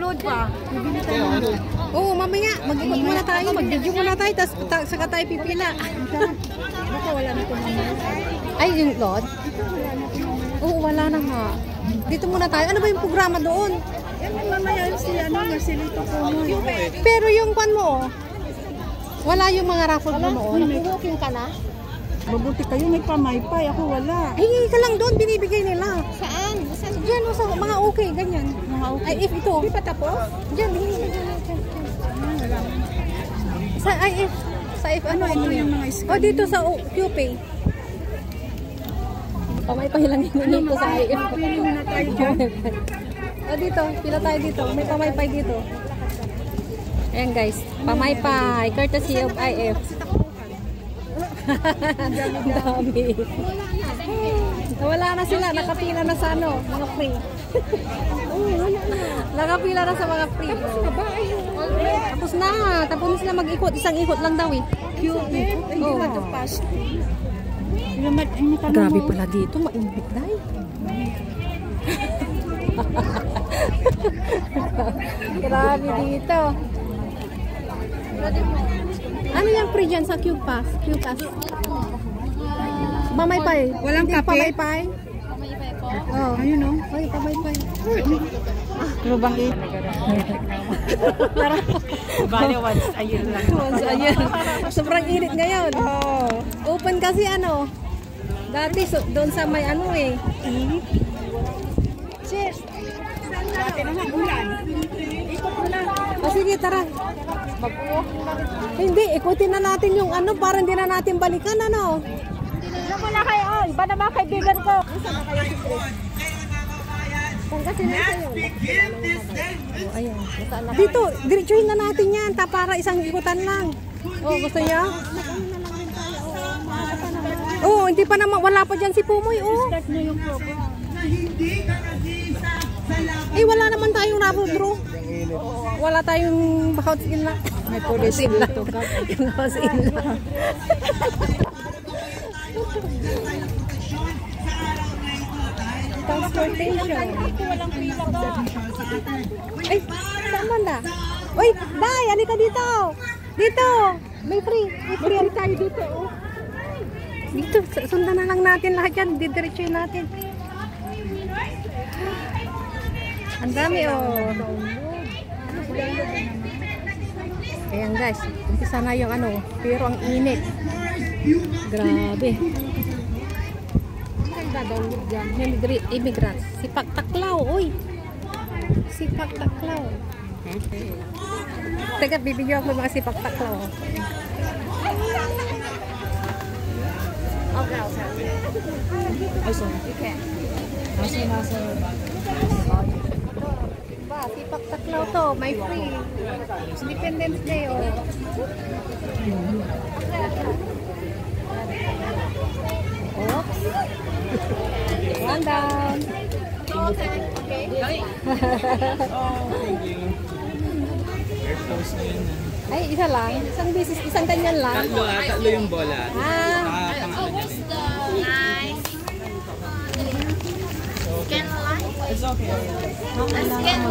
nanonood pa. Bibili tayo. Oo, mamaya. Mag-ikot muna tayo. Mag-video muna tayo. Tapos saka tayo pipila. Baka wala na ito mamaya. Ay, yung lot? Oo, wala na nga. Dito muna tayo. Ano ba yung programa doon? Yan, mamaya si Marcelito po mo. Pero yung pan mo, wala yung mga raffle mo noon. Walking ka na? Mabuti kayo, may pamaypay. Ako wala. Hingi ka lang doon, binibigay nila. Saan? Diyan, sa mga okay, ganyan. Mga okay. Ay, if ito. Hindi pa tapos? Diyan, hingi. Sa IF. Sa IF, ano yung mga scan? O, dito sa QPay. Pamaypay lang yung ko sa IF. Pili na tayo dyan. O, dito. Pila tayo dito. May pamaypay dito. Ayan guys. Pamaypay. Courtesy of IF. Dami. Wala na sila. Nakapila na sa ano. Mga free. Nakapila na sa mga free. Tapos na. Tapos sila mag-ikot. Isang ikot lang daw eh. Hindi ba ito fast? Grabe pala dito. Mainit dahil. Grabe dito. Ano yung free dyan sa QPass? Pamaypay. Walang kape? Pamaypay? Oh, Ayun o. ay, pamaypay. Lubang Bale, once a year lang. Ayan. Sobrang init ngayon. Open kasi ano. Dati doon sa may ano eh. Cheers. Dati na lang ulan. Ikot mo na. O sige, tara. Hindi, ikutin na natin yung ano para hindi na natin balikan ano. Diyan mo na kayo. Iba naman kaibigan ko. Kung kasi nasa yun. Oh, ayan. Dito, diretsuhin na natin yan. Para isang ikutan lang. Oh, gusto niya? Oh, hindi pa naman. Wala pa dyan si Pumoy. Oh. Start mo yung program. Eh, wala naman tayong rabo, bro. Wala tayong house in la. May police dito. Yung house in la. Transportation. Walang pila ka. Ay, saan banda? Uy, Day, halika dito. Dito. May free. May free tayo dito. Oh. Dito, sundan na lang natin lahat yan. Didiretsuhin natin. Ang dami, oh. Ayan, guys. Umpisa na yung ano. Pero ang init. Grabe. Download dyan. Immigrants. Sipak Taklaw, uy. Sipak Taklaw. Teka, bibigyan ako ng mga Sipak Taklaw. Okay. Ay, sorry. You can. Nasa. Ba, Sipak Taklaw to. May free. Independence Day, oh. Oops. One down. Okay. Thank you. Air close na yun. Ay, isa lang. Isang bisis, isang ganyan lang. Tatlo yung bola. Ah. Pangalan yan. Scan line? It's okay. Scan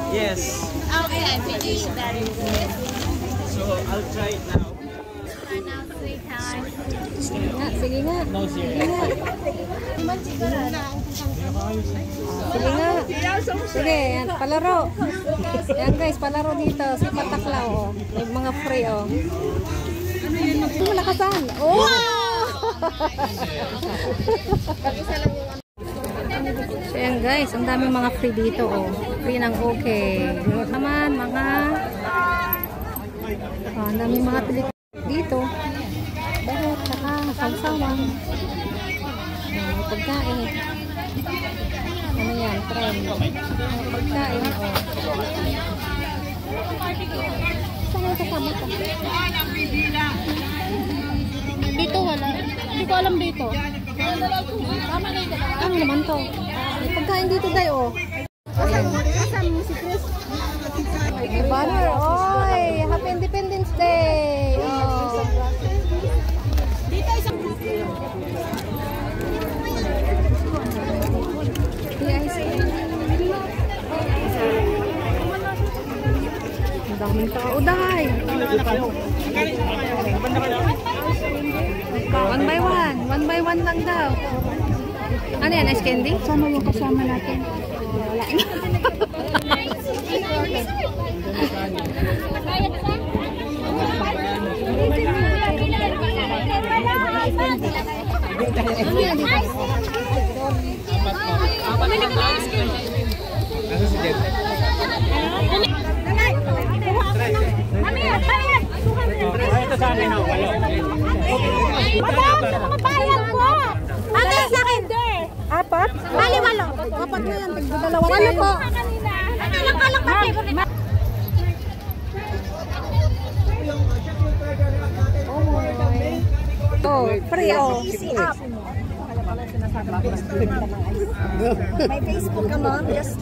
Yes. Okay, I finish that. So, I'll try it now. Try now 3 times. Sige nga. No, Sige serious. nga. Sige nga. Sige, yan, palaro. Yan guys, palaro dito. Sa Pataklaw, oh. May mga free, oh. Malakasan. Oh! So yan guys, ang daming mga free dito, oh. Free ng okay. Naman, mga ang daming mga pelikula dito. Bahot, saka salsawan. May pagkain. Ano yan? Trend. May pagkain. Oh. Saan yung kasama ka? Dito wala. Hindi ko alam dito. Ano naman to? May pagkain dito tayo. Oh. Asan mo si Chris? May banner. Oy! Happy Independence Day! Oh. Dito isang daming tao, Day. One by one lang daw. Ano yan, ice candy? Sana yung kasama natin. Wala na. Nasa si Jen? Ito sa akin ako. Bayad po! Ano sa akin? Apat? Bali, walo. Apat na yan. Dalawa na yan. Po. Lang pati. Oh, free oh. Easy up. May Facebook ka, ma'am. Just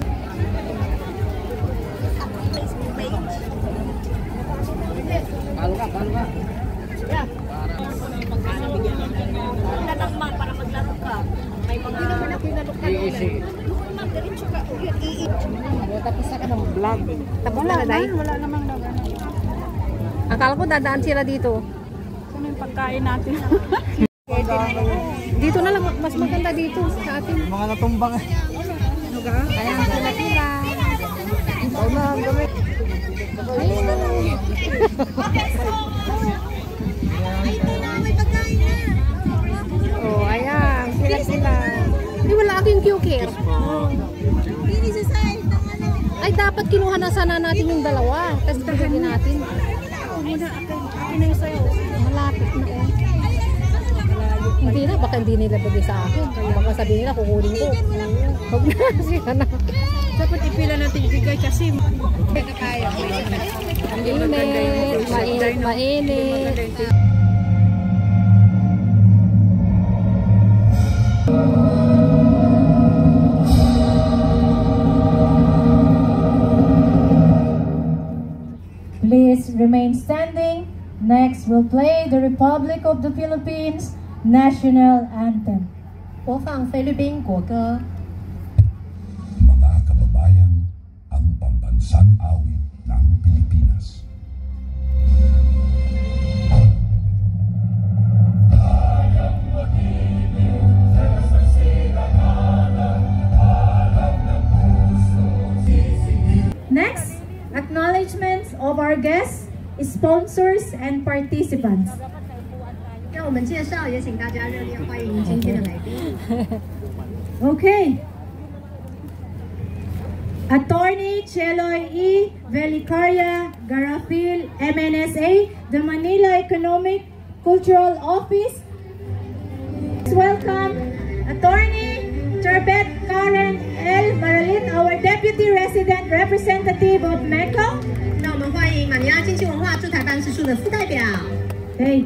Facebook page. Palo ka. Tatakman para maglaro ka. May mga... Hindi naman ako inalok ka. Easy. Diretso ka. Tapos na ka ng vlog. Tapos na, Day? Wala namang nagano. Akala ko dadaan sila dito. Ano yung pagkain natin? Dito na lang, mas maganda dito sa atin. Mga natumbang. Kaya sila sila. Ikaw na ang gamit. Oh, ayan. Sila. Hindi, wala aking Q-care. Ay, dapat kinuha na sana natin yung dalawa. Tapos bigyan natin. Akin na yung sayo. Malapit na oh. Hindi na, baka hindi nila bagay sa akin. Baka sabihin nila, kukunin ko. Huwag na, siya na. Dapat ipila natin ibigay kasi Mainit. Please remain standing. Next, we'll play the Republic of the Philippines National Anthem. 播放菲律宾国歌。 Mga kababayan, ang pambansang awit ng Pilipinas. Next, acknowledgements of our guests, sponsors, and participants. 让我们介绍，也请大家热烈欢迎今天的来宾。 Okay. Attorney Cheloy E. Velicaria Garafil, MNSA, the Manila Economic Cultural Office. Let's welcome Attorney Charbet Karen L. Maralit, our Deputy Resident Representative of MECO. 让我们欢迎马尼拉经济文化驻台办事处的副代表。Hey.